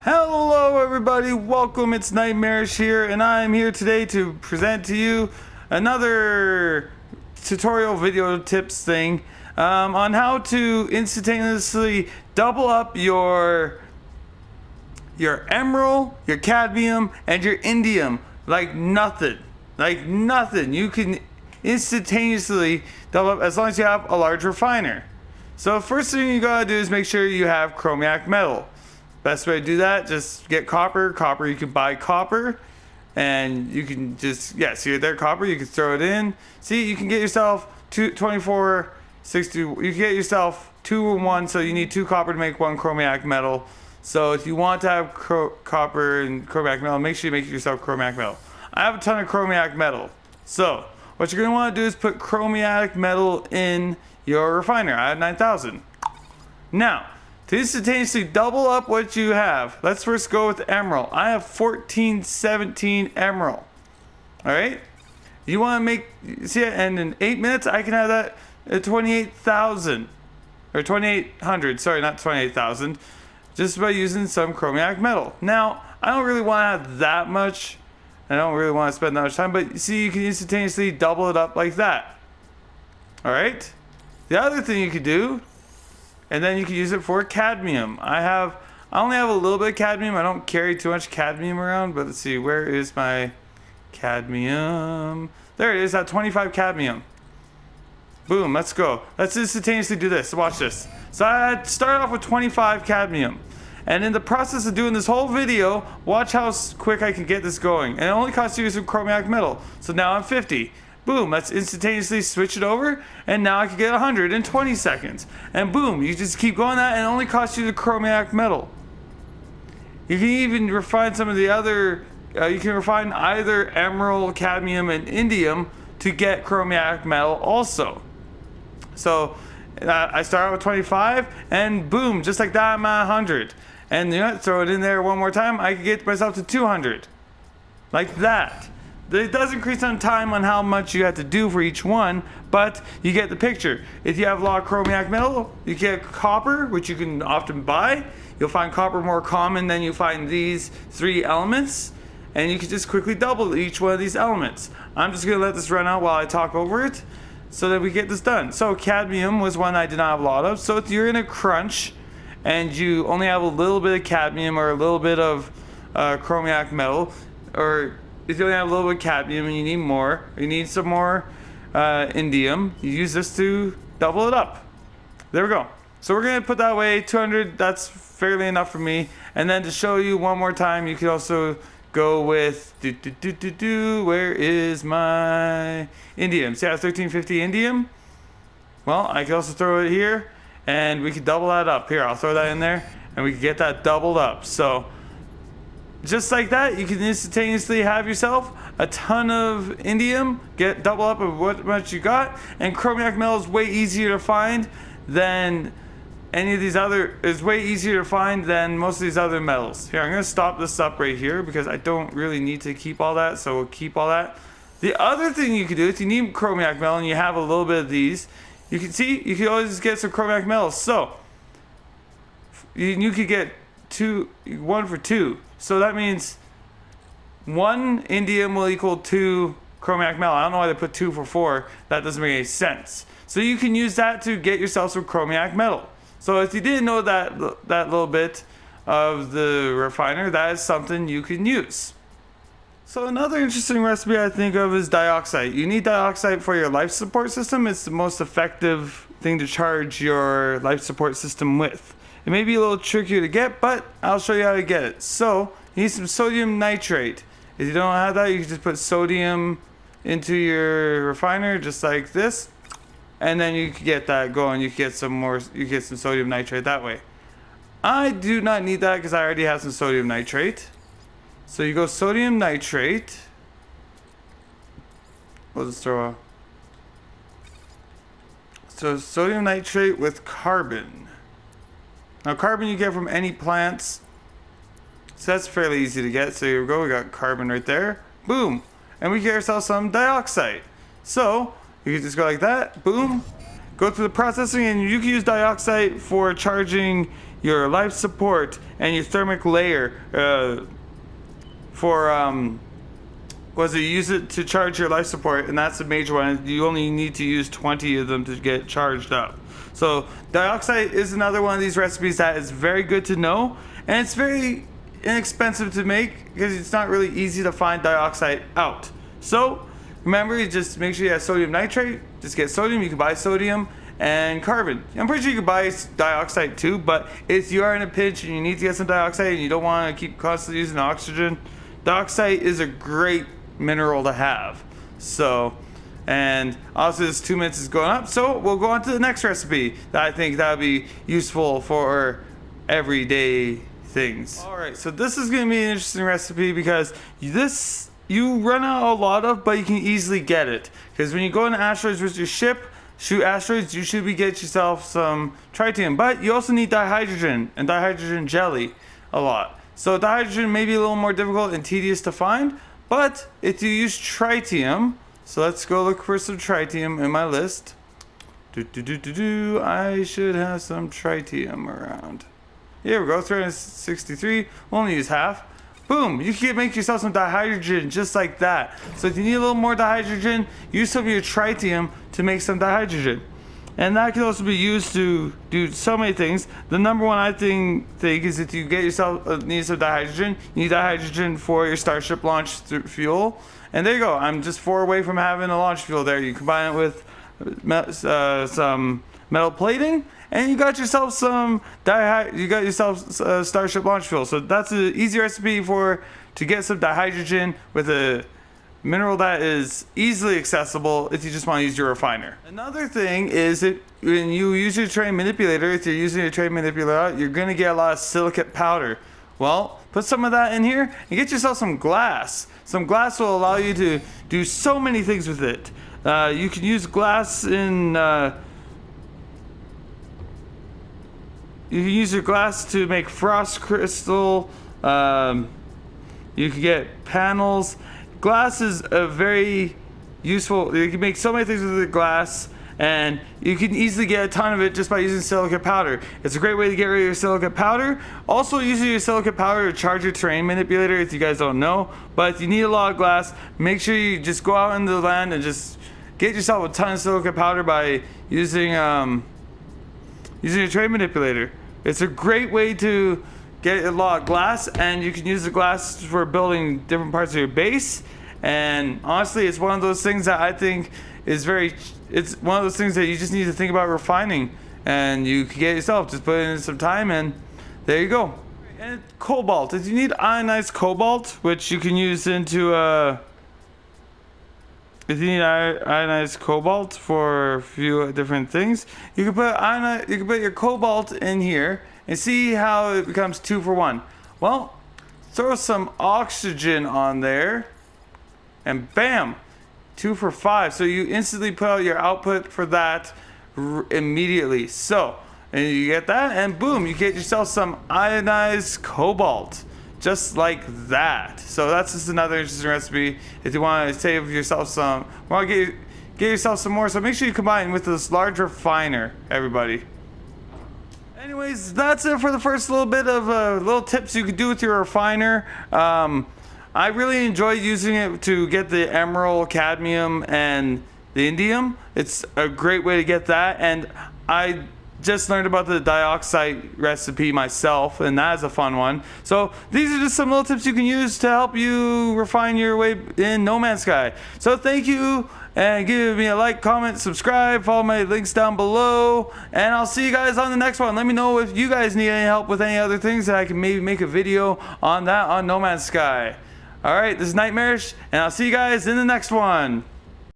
Hello everybody, welcome, it's Nightmarish here, and I'm here today to present to you another tutorial video tips thing on how to instantaneously double up your emerald, your cadmium, and your indium like nothing. You can instantaneously double up as long as you have a large refiner. So first thing you gotta do is make sure you have chromium metal. Best way to do that, just get copper. You can buy copper, and you can just, see there, copper, you can throw it in. See, you can get yourself 24, 60, you can get yourself 2 in 1, so you need 2 copper to make 1 chromium metal. So if you want to have copper and chromium metal, make sure you make yourself chromium metal. I have a ton of chromium metal. So what you're going to want to do is put chromium metal in your refiner. I have 9,000. Now, to instantaneously double up what you have, let's first go with emerald. I have 1417 emerald. Alright? You want to make, see, and in 8 minutes I can have that at 28,000. Or 2800, sorry, not 28,000. Just by using some chromium metal. Now, I don't really want to have that much. I don't really want to spend that much time, but see, you can instantaneously double it up like that. Alright? The other thing you could do, and then you can use it for cadmium. I only have a little bit of cadmium. I don't carry too much cadmium around, but let's see, where is my cadmium? There it is, at 25 cadmium. Boom, let's go. Let's instantaneously do this. Watch this. So I started off with 25 cadmium. And in the process of doing this whole video, watch how quick I can get this going. And it only costs you some chromium metal. So now I'm 50. Boom, let's instantaneously switch it over, and now I can get 100 in 20 seconds. And boom, you just keep going that, and it only costs you the chromium metal. You can even refine some of the other, you can refine either emerald, cadmium, and indium to get chromium metal also. So I start out with 25, and boom, just like that, I'm at 100. And you know, throw it in there one more time, I can get myself to 200. Like that. It does increase on time on how much you have to do for each one, but you get the picture. If you have a lot of chromium metal, you get copper, which you can often buy. You'll find copper more common than you find these 3 elements, and you can just quickly double each one of these elements. I'm just going to let this run out while I talk over it so that we get this done. So cadmium was one I did not have a lot of. So if you're in a crunch and you only have a little bit of cadmium or a little bit of chromium metal, or if you only have a little bit of cadmium and you need more, you need some more indium, you use this to double it up. There we go. So we're going to put that away, 200, that's fairly enough for me. And then to show you one more time, you can also go with, where is my indium? See, I have 1350 indium. Well, I can also throw it here, and we can double that up. Here, I'll throw that in there, and we can get that doubled up. So just like that, you can instantaneously have yourself a ton of indium, get double up of what much you got, and chromium metal is way easier to find than any of these other, is way easier to find than most of these other metals. Here, I'm going to stop this up right here because I don't really need to keep all that, so we'll keep all that. The other thing you can do, if you need chromium metal and you have a little bit of these, you can see, you can always get some chromium metal. So, you could get 1 for 2. So that means 1 indium will equal 2 chromium metal. I don't know why they put 2 for 4. That doesn't make any sense. So you can use that to get yourself some chromium metal. So if you didn't know that little bit of the refiner, that is something you can use. So another interesting recipe I think of is dioxide. You need dioxide for your life support system. It's the most effective thing to charge your life support system with. It may be a little trickier to get, but I'll show you how to get it. So, you need some sodium nitrate. If you don't have that, you can just put sodium into your refiner, just like this. And then you can get that going. You can get some more, you get some sodium nitrate that way. I do not need that because I already have some sodium nitrate. So you go sodium nitrate. We'll just throw a... So sodium nitrate with carbon. Now carbon you get from any plants, so that's fairly easy to get. So here we go, we got carbon right there, boom, and we get ourselves some dioxide. So you can just go like that, boom, go through the processing, and you can use dioxide for charging your life support, and your thermic layer for was it use it to charge your life support, and that's a major one. You only need to use 20 of them to get charged up. So dioxite is another one of these recipes that is very good to know, and it's very inexpensive to make because it's not really easy to find dioxite out. So remember, you just make sure you have sodium nitrate. Just get sodium. You can buy sodium and carbon. I'm pretty sure you can buy dioxide too, but if you are in a pinch and you need to get some dioxide and you don't want to keep constantly using oxygen, dioxide is a great mineral to have. So, and also this 2 minutes is going up, so we'll go on to the next recipe that I think that would be useful for everyday things. Alright, so this is going to be an interesting recipe because this you run out a lot of, but you can easily get it. Because when you go into asteroids with your ship, shoot asteroids, you should be get yourself some tritium. But you also need dihydrogen and dihydrogen jelly a lot. So dihydrogen may be a little more difficult and tedious to find, but if you use tritium, so let's go look for some tritium in my list. I should have some tritium around. Here we go, 363. We'll only use half. Boom, you can make yourself some dihydrogen just like that. So if you need a little more dihydrogen, use some of your tritium to make some dihydrogen. And that can also be used to do so many things. The number one I think is if you get yourself need some dihydrogen, you need dihydrogen for your Starship launch fuel. And there you go, I'm just 4 away from having a launch fuel there. You combine it with some metal plating, and you got yourself some Starship launch fuel. So that's an easy recipe to get some dihydrogen with a mineral that is easily accessible if you just want to use your refiner. Another thing is that when you use your terrain manipulator, if you're using a terrain manipulator, you're going to get a lot of silicate powder. Well, put some of that in here and get yourself some glass. Some glass will allow you to do so many things with it. You can use glass in you can use your glass to make frost crystal. You can get panels. Glass is a very useful. You can make so many things with the glass, and you can easily get a ton of it just by using silicate powder. It's a great way to get rid of your silicate powder. Also, using your silicate powder to charge your terrain manipulator, if you guys don't know. But if you need a lot of glass, make sure you just go out into the land and just get yourself a ton of silicate powder by using your terrain manipulator. It's a great way to get a lot of glass, and you can use the glass for building different parts of your base. And honestly, it's one of those things that I think is it's one of those things that you just need to think about refining, and you can get yourself, just put in some time, and there you go. And cobalt, if you need ionized cobalt, which you can use into if you need ionized cobalt for a few different things, you can put your cobalt in here and see how it becomes 2 for 1. Well, throw some oxygen on there, and bam, 2 for 5. So you instantly put out your output for that immediately. So, and you get that, and boom, you get yourself some ionized cobalt, just like that. So that's just another interesting recipe if you want to save yourself some. Want to get yourself some more. So make sure you combine with this large refiner, everybody. Anyways, that's it for the first little bit of little tips you could do with your refiner. I really enjoy using it to get the emerald, cadmium, and the indium. It's a great way to get that, and I just learned about the dioxide recipe myself, and that is a fun one. So these are just some little tips you can use to help you refine your way in No Man's Sky. So thank you, and give me a like, comment, subscribe, follow my links down below, and I'll see you guys on the next one. Let me know if you guys need any help with any other things that I can maybe make a video on that on No Man's Sky. Alright, this is Nightmarish, and I'll see you guys in the next one.